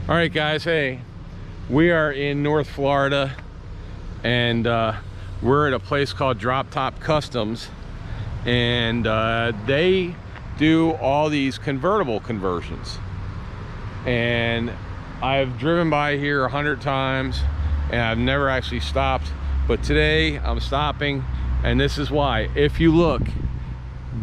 All right, guys. Hey, we are in North Florida, and we're at a place called Drop Top Customs, and they do all these convertible conversions. And I've driven by here 100 times, and I've never actually stopped. But today I'm stopping, and this is why. If you look,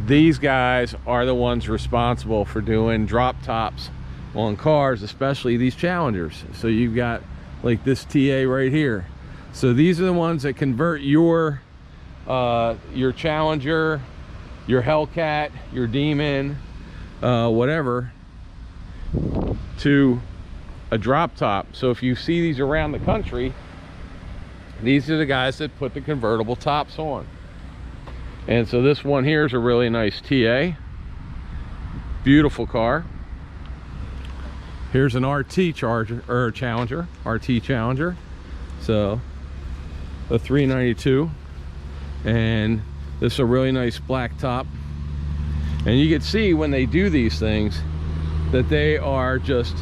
these guys are the ones responsible for doing drop tops on cars, especially these Challengers. So you've got like this TA right here. So these are the ones that convert your Challenger, your Hellcat, your Demon, whatever, to a drop top. So if you see these around the country, these are the guys that put the convertible tops on. And so this one here is a really nice TA, beautiful car. Here's an RT Charger, or Challenger, RT Challenger. So a 392, and this is a really nice black top. And you can see when they do these things that they are just,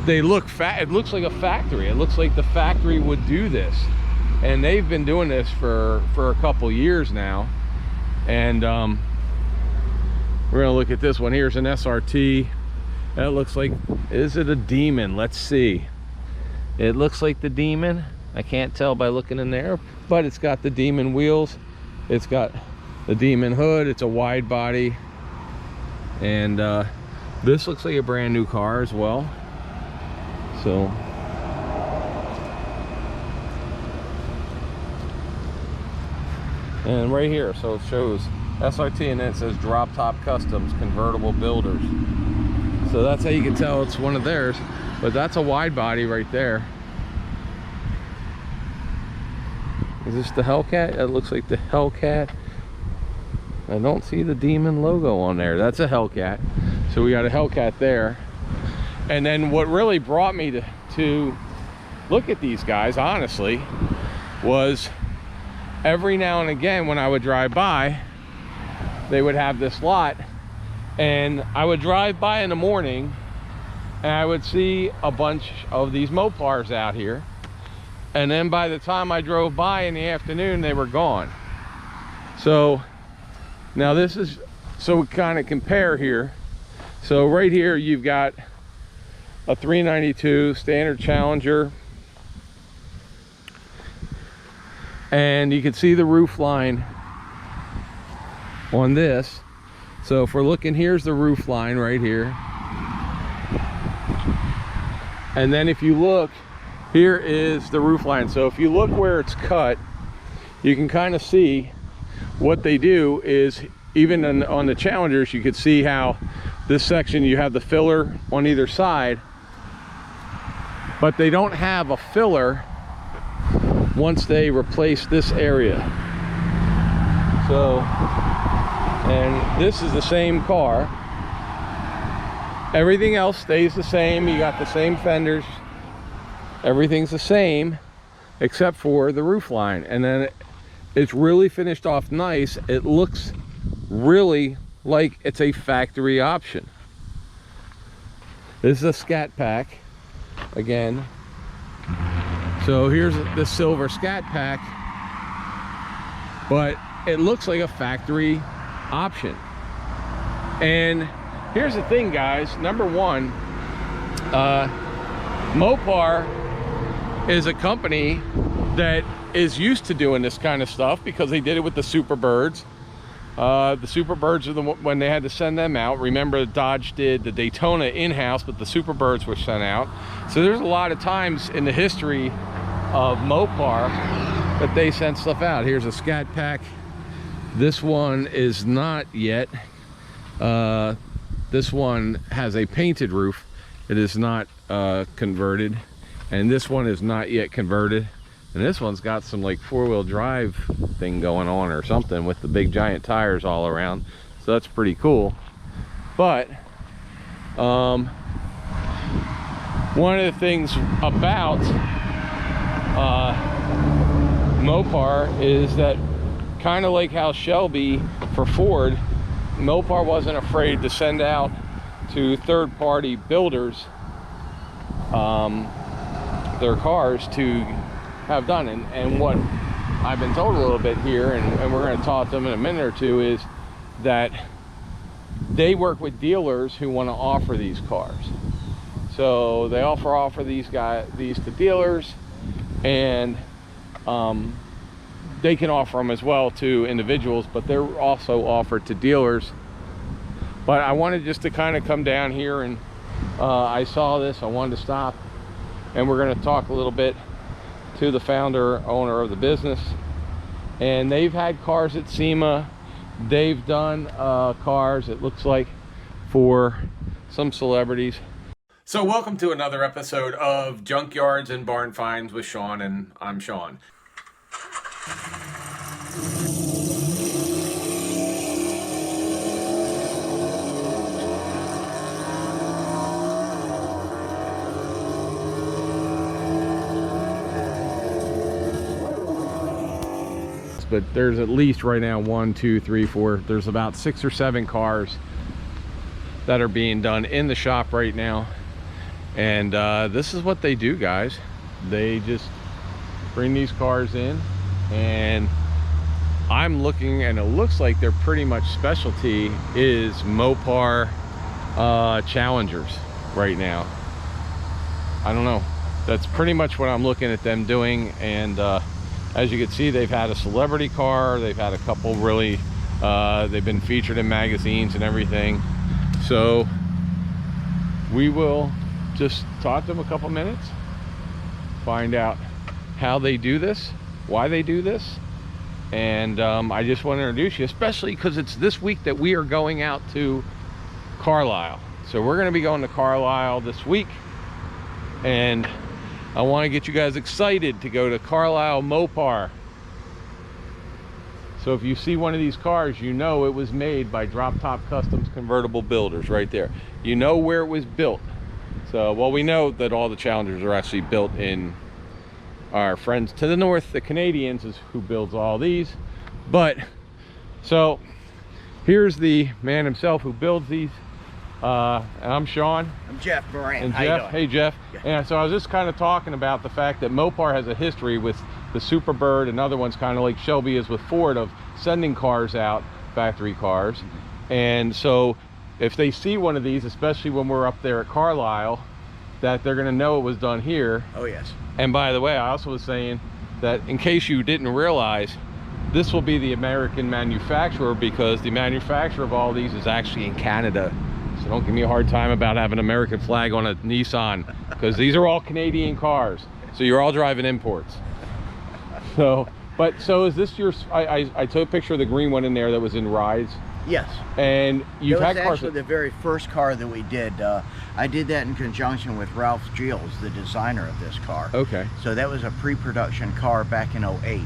they look fat. It looks like a factory. It looks like the factory would do this, and they've been doing this for a couple years now. And we're gonna look at this one. Here's an SRT. That looks like, is it a Demon? Let's see. It looks like the Demon. I can't tell by looking in there, but it's got the Demon wheels. It's got the Demon hood. It's a wide body. And this looks like a brand new car as well. So and right here, so it shows SRT, and then it says Drop Top Customs Convertible Builders. So that's how you can tell it's one of theirs. But that's a wide body right there. Is this the Hellcat? It looks like the Hellcat. I don't see the Demon logo on there. That's a Hellcat. So we got a Hellcat there. And then what really brought me to look at these guys, honestly, was every now and again when I would drive by, they would have this lot, and I would drive by in the morning and I would see a bunch of these Mopars out here, and then by the time I drove by in the afternoon, they were gone. So now this is, so we kind of compare here. So right here you've got a 392 standard Challenger, and you can see the roof line on this. So if we're looking, here's the roof line right here, and then if you look, here is the roof line. So if you look where it's cut, you can kind of see what they do is, even on the Challengers, you could see how this section, you have the filler on either side, but they don't have a filler once they replace this area. So, and this is the same car. Everything else stays the same. You got the same fenders. Everything's the same except for the roof line. And then it's really finished off nice. It looks really like it's a factory option. This is a Scat Pack again. So here's the silver Scat Pack, but it looks like a factory option. And here's the thing, guys. Number one, Mopar is a company that is used to doing this kind of stuff because they did it with the Superbirds. The Superbirds are when they had to send them out. Remember, Dodge did the Daytona in-house, but the Superbirds were sent out. So there's a lot of times in the history of Mopar that they sent stuff out. Here's a Scat Pack. This one is not yet. This one has a painted roof. It is not converted, and this one is not yet converted. And this one's got some like four-wheel drive thing going on or something with the big giant tires all around. So that's pretty cool. But one of the things about Mopar is that, kind of like how Shelby for Ford, Mopar wasn't afraid to send out to third-party builders their cars to have done. And what I've been told a little bit here, and we're going to talk to them in a minute or two, is that they work with dealers who want to offer these cars. So they offer these to dealers, and they can offer them as well to individuals, but they're also offered to dealers. But I wanted just to kind of come down here, and I saw this, I wanted to stop, and we're going to talk a little bit to the owner of the business. And they've had cars at SEMA. They've done cars, it looks like, for some celebrities. So welcome to another episode of Junkyards and Barn Finds with Sean, and I'm Sean. But there's at least right now 1, 2, 3, 4, there's about 6 or 7 cars that are being done in the shop right now. And this is what they do, guys. They just bring these cars in, and I'm looking, and it looks like their pretty much specialty is Mopar Challengers right now. I don't know, that's pretty much what I'm looking at them doing. And as you can see, they've had a celebrity car, they've had a couple really, they've been featured in magazines and everything. So we will just talk to them a couple minutes, find out how they do this, why they do this. And I just want to introduce you, especially because it's this week that we are going out to Carlisle. So we're going to be going to Carlisle this week, and I want to get you guys excited to go to Carlisle Mopar. So if you see one of these cars, you know it was made by Drop Top Customs Convertible Builders right there. You know where it was built. So, well, we know that all the Challengers are actually built in our friends to the north, the Canadians, is who builds all these. But, so, here's the man himself who builds these. And I'm Sean. I'm Jeff Moran. And How Jeff, you doing? hey Jeff. Yeah. And so I was just kind of talking about the fact that Mopar has a history with the Superbird and other ones, kind of like Shelby is with Ford, of sending cars out, factory cars. And so if they see one of these, especially when we're up there at Carlisle, that they're going to know it was done here. Oh yes. And by the way, I also was saying that in case you didn't realize, this will be the American manufacturer, because the manufacturer of all these is actually in Canada. So don't give me a hard time about having an American flag on a Nissan, because these are all Canadian cars. So you're all driving imports. So, but so is this your, I took a picture of the green one in there that was in rides. Yes. And you've had cars. It was actually the very first car that we did. I did that in conjunction with Ralph Giles, the designer of this car. Okay. So that was a pre-production car back in '08.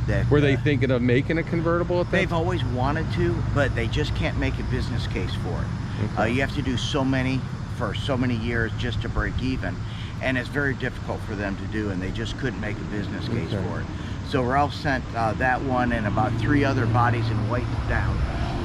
That, were they thinking of making a convertible at that? They've always wanted to, but they just can't make a business case for it. Okay. You have to do so many for so many years just to break even, and it's very difficult for them to do, and they just couldn't make a business case for it. So Ralph sent that one and about 3 other bodies in white down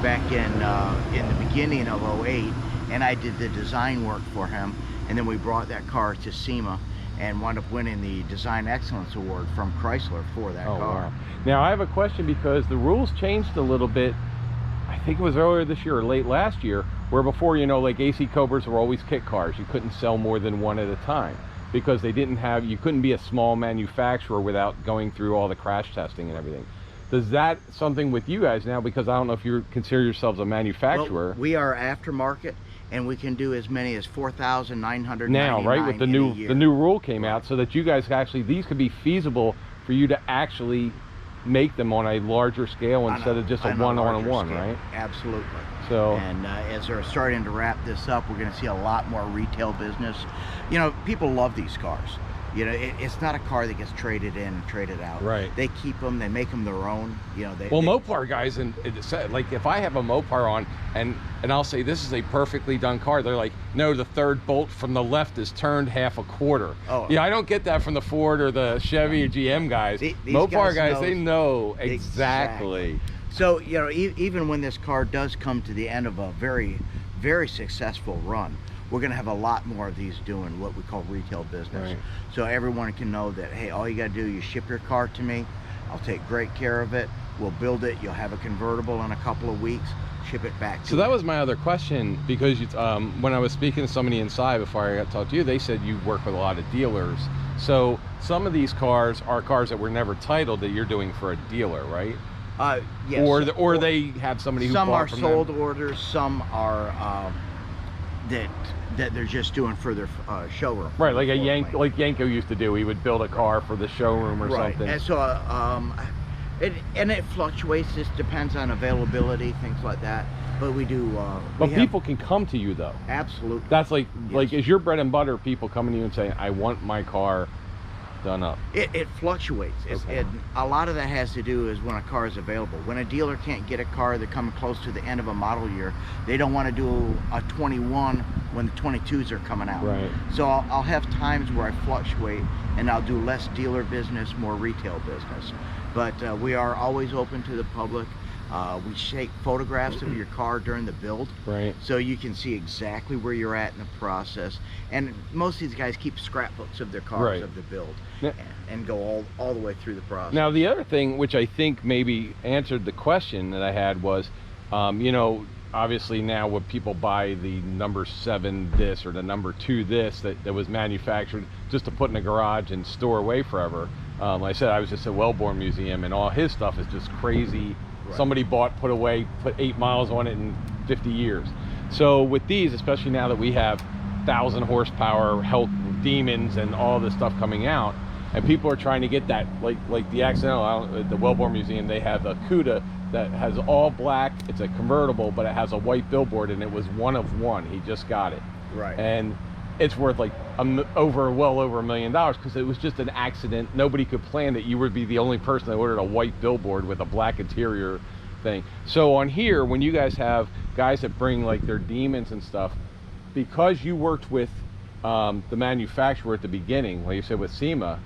back in the beginning of '08, and I did the design work for him, and then we brought that car to SEMA and wound up winning the Design Excellence Award from Chrysler for that car. Wow. Now I have a question, because the rules changed a little bit. I think it was earlier this year or late last year, where before, you know, like AC Cobras were always kit cars. You couldn't sell more than one at a time, because they didn't have, you couldn't be a small manufacturer without going through all the crash testing and everything. Does that something with you guys now? Because I don't know if you consider yourselves a manufacturer. Well, we are aftermarket, and we can do as many as 4,999 now, right? With the new rule came out, so that you guys actually, these could be feasible for you to actually make them on a larger scale instead of just a one-on-one, right? Absolutely. So, and as they're starting to wrap this up, we're going to see a lot more retail business. You know, people love these cars. You know, it's not a car that gets traded in and traded out. Right. They keep them, they make them their own. You know, well, Mopar guys, and like if I have a Mopar on and I'll say this is a perfectly done car, they're like, no, the third bolt from the left is turned half a quarter. Oh, yeah, I don't get that from the Ford or the Chevy or GM guys. Mopar guys, they know exactly. So, you know, even when this car does come to the end of a very, very successful run, we're going to have a lot more of these doing what we call retail business. Right. So everyone can know that, hey, all you got to do, you ship your car to me, I'll take great care of it, we'll build it, you'll have a convertible in a couple of weeks, ship it back to So that was my other question, because you, when I was speaking to somebody inside before I got to talk to you, they said you work with a lot of dealers. So some of these cars are cars that were never titled that you're doing for a dealer, right? Yes. Or they have somebody who some bought are from sold them. orders, some are that they're just doing for their showroom. Right, like Yanko used to do. He would build a car for the showroom or something. And so it fluctuates. Just depends on availability, things like that. But we do. But people can come to you though. Absolutely. That's like Yes. is your bread and butter people coming to you and saying, I want my car done up? It fluctuates. Okay. A lot of that has to do is when a car is available. When a dealer can't get a car, they're coming close to the end of a model year. They don't want to do a 21 when the 22s are coming out. Right. So I'll have times where I fluctuate, and I'll do less dealer business, more retail business. But we are always open to the public. We take photographs of your car during the build, Right. so you can see exactly where you're at in the process. And most of these guys keep scrapbooks of their cars, Right. of the build, Now- and go all the way through the process. Now the other thing, which I think maybe answered the question that I had, was, you know, obviously now when people buy the number 7 this or the number 2 this that was manufactured just to put in a garage and store away forever. Like I said, I was just at Wellborn Museum, and all his stuff is just crazy. Right. Somebody bought, put away, put 8 miles on it in 50 years. So with these, especially now that we have 1,000 horsepower Hell Demons and all this stuff coming out, and people are trying to get that, like the Accidental at the Wellborn Museum, they have the Cuda that has all black. It's a convertible, but it has a white billboard, and it was one of one. He just got it. Right. And it's worth like well over $1 million, because it was just an accident. Nobody could plan that you would be the only person that ordered a white billboard with a black interior thing. So on here, when you guys have guys that bring like their Demons and stuff, because you worked with the manufacturer at the beginning, like you said with SEMA,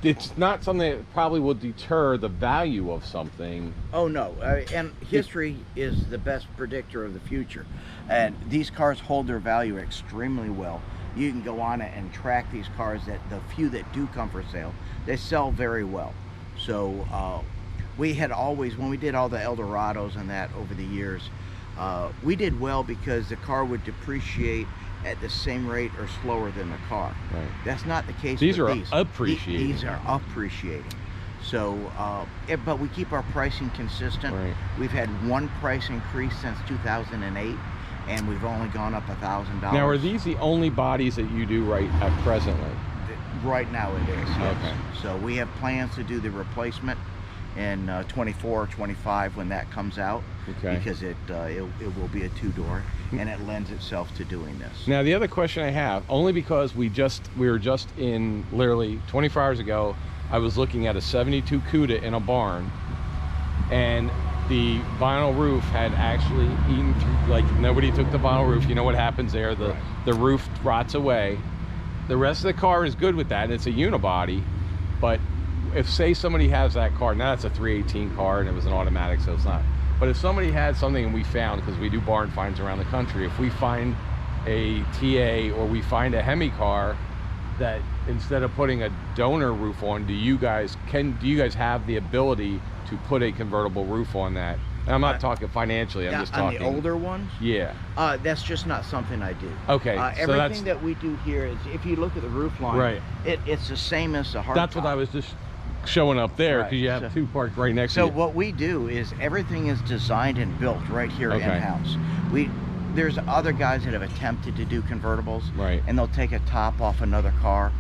it's not something that probably will deter the value of something. Oh no, and history is the best predictor of the future, and these cars hold their value extremely well. You can go on it and track these cars, that the few that do come for sale, they sell very well. So we had always, when we did all the Eldorados and that over the years, we did well because the car would depreciate at the same rate or slower than the car. Right. That's not the case These with are these. appreciating. These are appreciating. So, but we keep our pricing consistent. Right. We've had one price increase since 2008, and we've only gone up $1,000. Now, are these the only bodies that you do right at presently? Right now it is, yes. Okay. So we have plans to do the replacement in 24 or 25 when that comes out. Okay. Because it will be a 2-door, and it lends itself to doing this. Now the other question I have, only because we were just in, literally 24 hours ago, I was looking at a 72 Cuda in a barn, and the vinyl roof had actually eaten through, like nobody took the vinyl roof. You know what happens there, the roof rots away. The rest of the car is good with that, and it's a unibody. But if, say, somebody has that car, now it's a 318 car and it was an automatic, so it's not. But if somebody had something, and we found, because we do barn finds around the country, if we find a TA or we find a Hemi car that instead of putting a donor roof on, do you guys have the ability to put a convertible roof on that? And I'm not talking financially, I'm just talking. On the older ones? Yeah. That's just not something I do. Okay, so everything that we do here is, if you look at the roof line, Right. It's the same as the hardtop. That's what I was just showing up there, because Right, you have so- 2 parked right next to So you. what we do is everything is designed and built right here Okay. in-house. There's other guys that have attempted to do convertibles, Right. and they'll take a top off another car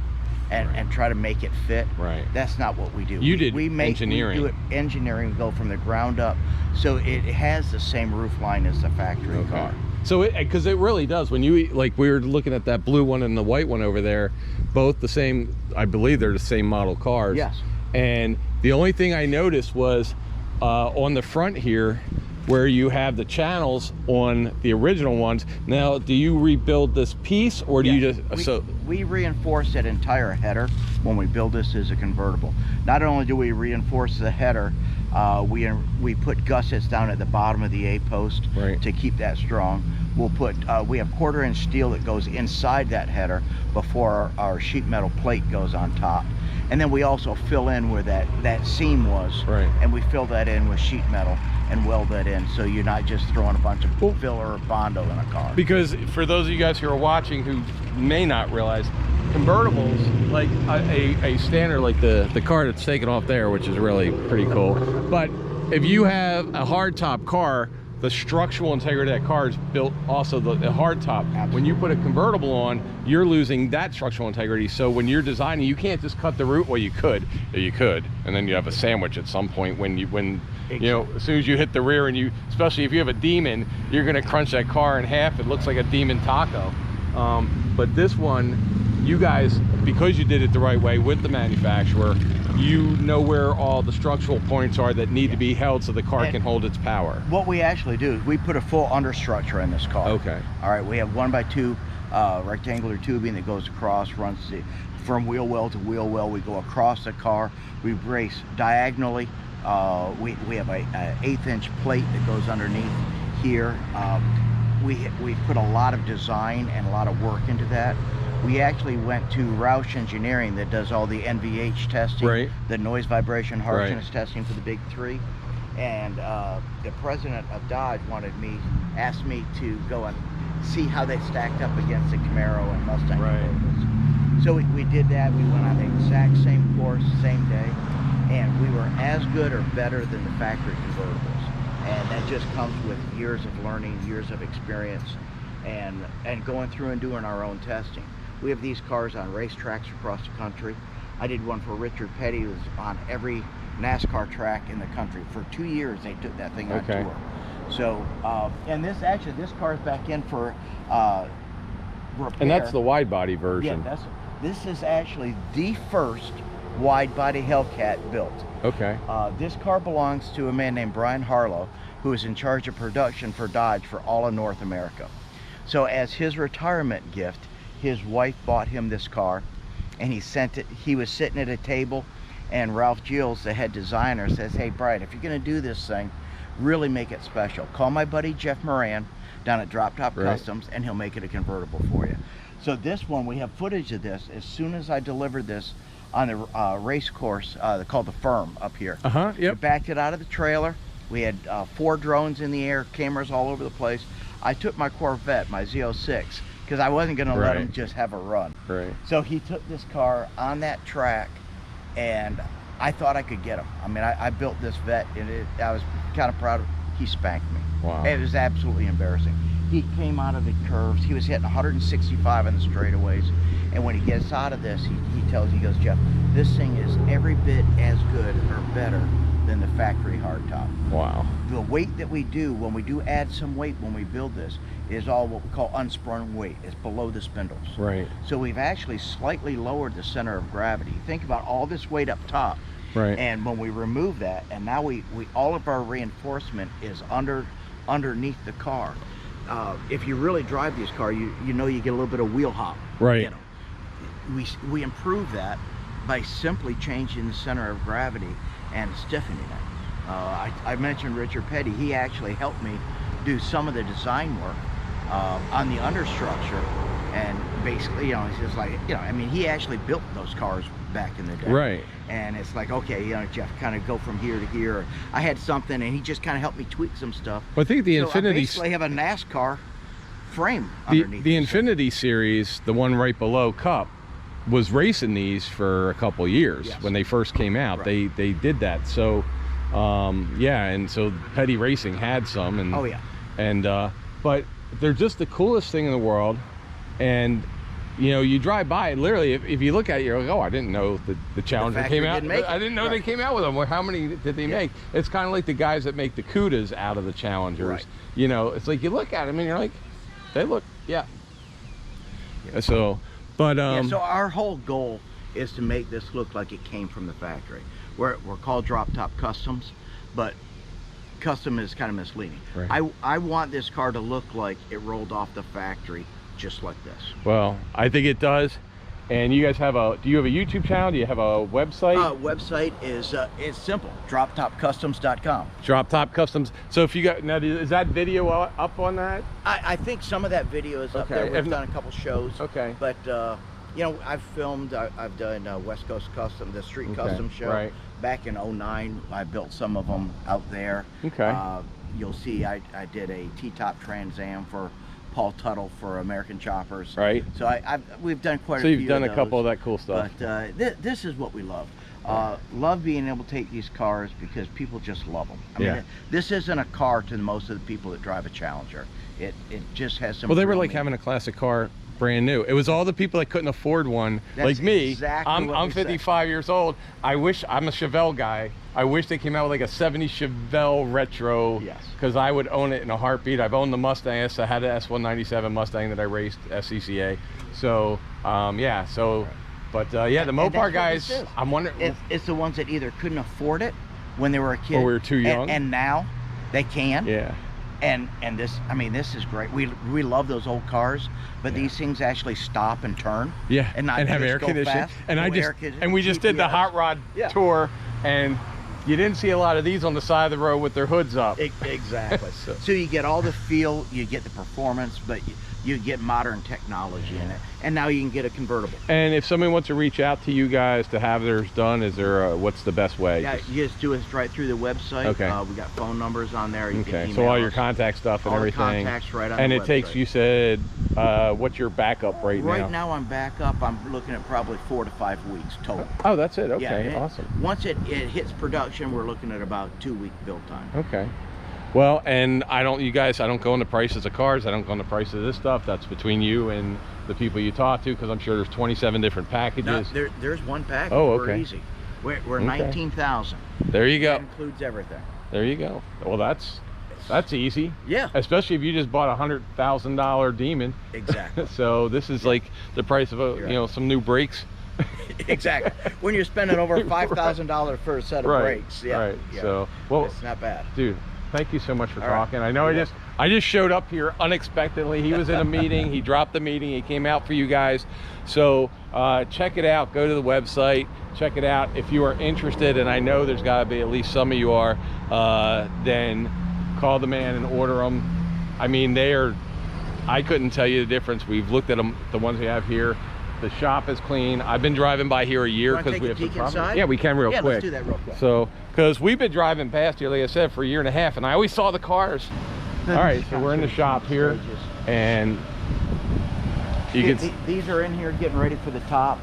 and try to make it fit. Right. That's not what we do. You did We engineering. do it engineering, go from the ground up, so it has the same roof line as the factory car. So because it really does, when you, like we were looking at that blue one and the white one over there, both the same, I believe they're the same model cars. Yes. And the only thing I noticed was on the front here, where you have the channels on the original ones. Now, do you rebuild this piece, or do you just we reinforce that entire header when we build this as a convertible. Not only do we reinforce the header, we put gussets down at the bottom of the A-post to keep that strong. We'll put we have 1/4-inch steel that goes inside that header before our sheet metal plate goes on top. And then we also fill in where that seam was, and we fill that in with sheet metal and weld that in, so you're not just throwing a bunch of filler or Bondo in a car. Because for those of you guys who are watching who may not realize, convertibles, like a standard, like the car that's taken off there, which is really pretty cool, but if you have a hardtop car, the structural integrity of that car is built also the hardtop. When you put a convertible on, you're losing that structural integrity. So when you're designing, you can't just cut the root. Well, you could, and then you have a sandwich at some point when you know, as soon as you hit the rear, and especially if you have a Demon, you're gonna crunch that car in half. It looks like a Demon taco. But this one, you guys, because you did it the right way with the manufacturer, you know where all the structural points are that need to be held so the car can hold its power. What we actually do is we put a full understructure in this car. Okay. All right, we have 1x2 rectangular tubing that goes across, runs from wheel well to wheel well. We go across the car. We brace diagonally. We have a 1/8-inch plate that goes underneath here. We put a lot of design and a lot of work into that. We actually went to Roush Engineering that does all the NVH testing, the noise, vibration, harshness testing for the big three. And the president of Dodge asked me to go and see how they stacked up against the Camaro and Mustang convertibles. So we did that. We went on the exact same course, same day, and we were as good or better than the factory convertibles. And that just comes with years of learning, years of experience, and going through and doing our own testing. We have these cars on racetracks across the country. I did one for Richard Petty, who was on every NASCAR track in the country. For 2 years, they took that thing on tour. So, and this car is back in for repair. And that's the wide body version. Yeah, this is actually the first wide body Hellcat built. Okay. This car belongs to a man named Brian Harlow, who is in charge of production for Dodge for all of North America. So as his retirement gift, his wife bought him this car, and he sent it. He was sitting at a table, and Ralph Gilles, the head designer, says, "Hey Brian, if you're gonna do this thing, really make it special. Call my buddy Jeff Moran down at Drop Top Customs, and he'll make it a convertible for you." So this one, we have footage of this. As soon as I delivered this on the race course called the Firm up here. We backed it out of the trailer. We had 4 drones in the air, cameras all over the place. I took my Corvette, my Z06, because I wasn't going to let him just have a run. So he took this car on that track, and I thought I could get him. I mean, I built this vet, and I was kind of proud of it. He spanked me. Wow. It was absolutely embarrassing. He came out of the curves. He was hitting 165 in the straightaways. And when he gets out of this, he goes, "Jeff, this thing is every bit as good or better than the factory hardtop." Wow. The weight that we do, when we do add some weight when we build this, is all what we call unsprung weight. It's below the spindles. So we've actually slightly lowered the center of gravity. Think about all this weight up top. And when we remove that, and now we all of our reinforcement is underneath the car. If you really drive this car, you know you get a little bit of wheel hop. You know. We improve that by simply changing the center of gravity and stiffening it. I mentioned Richard Petty. He actually helped me do some of the design work on the understructure, and basically, you know, it's just like, you know, I mean, he actually built those cars back in the day. And it's like, okay, you know, Jeff, kind of go from here to here. I had something, and he just kind of helped me tweak some stuff. Well, I think the Infinity, I basically have a NASCAR frame underneath. The Infinity series, the one right below Cup, was racing these for a couple years. When they first came out. They did that. So yeah, and so Petty Racing had some, and but they're just the coolest thing in the world. And you know, you drive by it, literally, if you look at it, you're like, oh, I didn't know the Challenger came out. I didn't know they came out with them. Well, how many did they make? It's kind of like the guys that make the Cudas out of the Challengers. You know, it's like you look at them and you're like, they look, so, but so our whole goal is to make this look like it came from the factory. We're called Drop Top Customs, but custom is kind of misleading. Right. I want this car to look like it rolled off the factory, just like this. Well, I think it does. And you guys have do you have a YouTube channel? Do you have a website? Website is it's simple, droptopcustoms.com. Drop Top Customs. So if you got, now is that video up on that? I think some of that video is up there. We've done a couple shows. Okay. But you know, I've filmed, I've done West Coast Custom, the Street Custom show. Right. Back in '09, I built some of them out there. Okay. You'll see I did a T-top Trans Am for Paul Tuttle for American Choppers. Right. So we've done quite a few. So few you've done of a couple of those, that cool stuff. But this is what we love. Love being able to take these cars because people just love them. I mean, this isn't a car to most of the people that drive a Challenger. It just has some. Well, they were like having a classic car brand new. It was all the people that couldn't afford one. Like me. Exactly. I'm 55 years old. I wish, I'm a Chevelle guy. I wish they came out with like a 70 Chevelle retro. Yes. Because I would own it in a heartbeat. I've owned the Mustang. I had an S197 Mustang that I raced SCCA. So yeah. So, but yeah, the Mopar guys. I'm wondering. It's the ones that either couldn't afford it when they were a kid, or we were too young, and now they can. Yeah. And this, I mean, this is great. We love those old cars, but these things actually stop and turn. Yeah. And not have air conditioning. And we just did the hot rod tour, and you didn't see a lot of these on the side of the road with their hoods up. Exactly. So you get all the feel, you get the performance, but you get modern technology in it, and now you can get a convertible. And if somebody wants to reach out to you guys to have theirs done, is there what's the best way? Yeah, you just do it right through the website. Okay. We got phone numbers on there. You can email so all us. your contact stuff and all everything. The contacts right on and the it website. takes, you said, what's your backup right now? Right now I'm back up. I'm looking at probably 4 to 5 weeks total. Oh, that's it. Okay, awesome. Once it hits production, we're looking at about 2-week build time. Okay. Well, and I don't go into prices of cars. I don't go into prices of this stuff. That's between you and the people you talk to, because I'm sure there's 27 different packages. No, there's one package. Oh, okay. We're easy. We're 19,000. There you go. That includes everything. There you go. Well, that's easy. Yeah. Especially if you just bought a $100,000 Demon. Exactly. So this is like the price of some new brakes. Exactly. When you're spending over $5,000 for a set of brakes. Yeah. Right. Yeah. So well, it's not bad. Dude, thank you so much for All talking. Right. I know I just showed up here unexpectedly. He was in a meeting. He dropped the meeting. He came out for you guys. So check it out. Go to the website. Check it out. If you are interested, and I know there's got to be at least some of you are, then call the man and order them. I mean, I couldn't tell you the difference. We've looked at them, the ones we have here. The shop is clean. I've been driving by here a year because we have some problems. Yeah, we can real quick. Let's do that real quick. So, because we've been driving past here, like I said, for a year and a half, and I always saw the cars. All right, so we're in the shop here, and you can. These are in here getting ready for the top.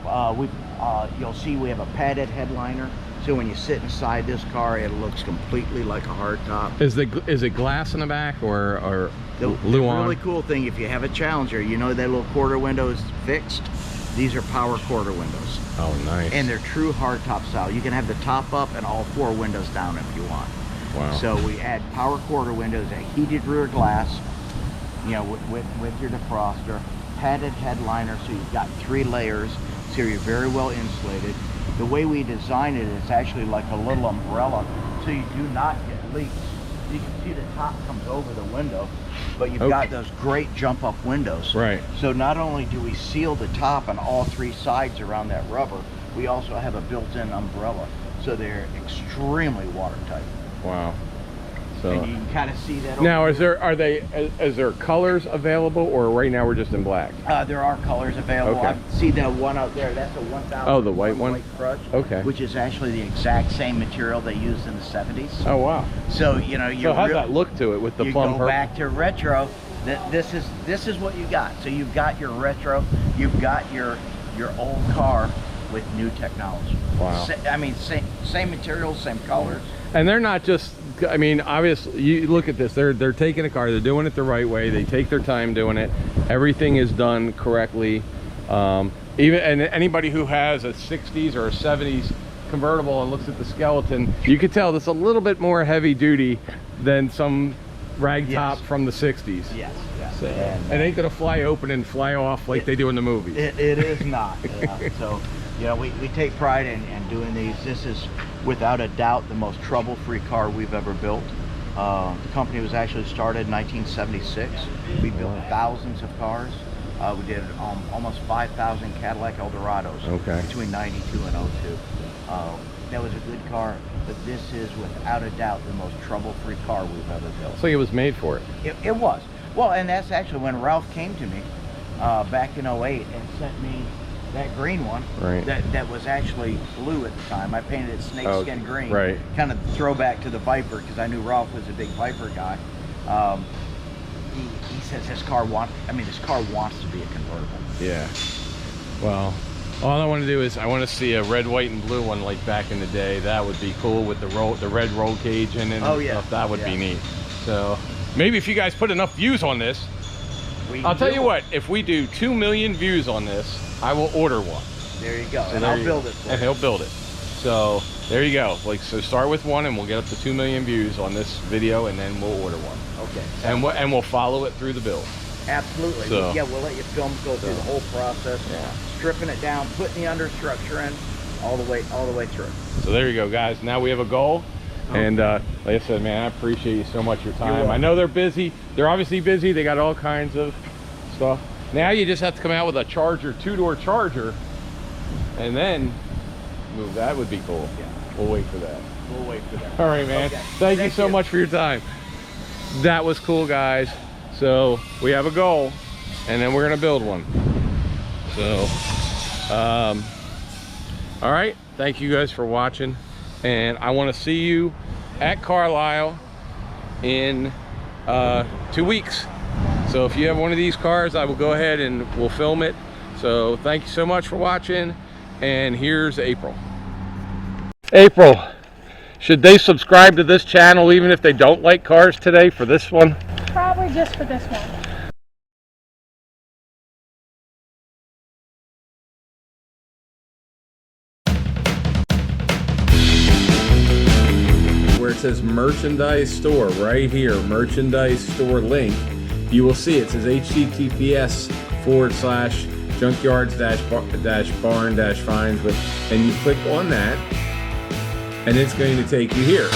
You'll see we have a padded headliner, so when you sit inside this car, it looks completely like a hard top. Is it glass in the back or the really cool thing, if you have a Challenger, you know that little quarter window is fixed. These are power quarter windows. Oh, nice. And they're true hardtop style. You can have the top up and all 4 windows down if you want. Wow. So we add power quarter windows, a heated rear glass, you know, with your defroster, padded headliner, so you've got 3 layers, so you're very well insulated. The way we design it, it's actually like a little umbrella, so you do not get leaks. You can see the top comes over the window, but you've got those great jump up windows. Right. So not only do we seal the top and all 3 sides around that rubber, we also have a built-in umbrella, so they're extremely watertight. Wow. So and you can kind of see that. Now, is there colors available, or right now we're just in black? There are colors available. Okay. I see that one out there. That's a 1000. Oh, the white one. White crush. Okay. Which is actually the exact same material they used in the 70s. Oh, wow. So you know So how's that look to it with the plum purple? You go back to retro. This is what you got. So you've got your retro. You've got your old car with new technology. Wow. I mean, same materials, same colors. And they're not just, I mean, obviously, you look at this, they're taking a car, they're doing it the right way, they take their time doing it, everything is done correctly. And anybody who has a 60s or a 70s convertible and looks at the skeleton, you could tell it's a little bit more heavy duty than some rag top from the 60s. Yes. So, and ain't gonna fly open and fly off like they do in the movies. It is not. So, you know, we take pride in doing these. This is without a doubt the most trouble-free car we've ever built. The company was actually started in 1976. We built thousands of cars. We did almost 5,000 Cadillac Eldorados between 92 and 02. That was a good car, but this is without a doubt the most trouble-free car we've ever built. So it was made for it. It was. Well, and that's actually when Ralph came to me back in 08 and sent me that green one that was actually blue at the time. I painted it snakeskin green, kind of throwback to the Viper, because I knew Ralph was a big Viper guy. He says this car wants to be a convertible. Yeah. Well, all I want to do is I want to see a red, white, and blue one like back in the day. That would be cool with the red roll cage in it and stuff. That would be neat. So maybe if you guys put enough views on this, I'll tell you what, if we do 2 million views on this, I will order one. There you go. So and I'll build it for you. And he'll build it. So there you go. Like, so start with one and we'll get up to 2 million views on this video, and then we'll order one. Okay. And we'll follow it through the build. Absolutely. So, yeah, we'll let you film go through the whole process, stripping it down, putting the understructure in, all the way through. So there you go, guys. Now we have a goal. And like I said, man, I appreciate you so much your time. I know they're busy. They're obviously busy. They got all kinds of stuff. Now you just have to come out with a charger, 2-door charger, and then move. That would be cool. Yeah. We'll wait for that. We'll wait for that. All right, man. Okay. Thank you so much for your time. That was cool, guys. So we have a goal, and then we're gonna build one. So all right, thank you guys for watching, and I want to see you at Carlisle in 2 weeks. So if you have one of these cars, I will go ahead and we'll film it. So thank you so much for watching, and here's April. April, should they subscribe to this channel even if they don't like cars today for this one? Probably just for this one. Where it says merchandise store right here, merchandise store link, you will see it says https:/junkyards-barn-finds, and you click on that and it's going to take you here.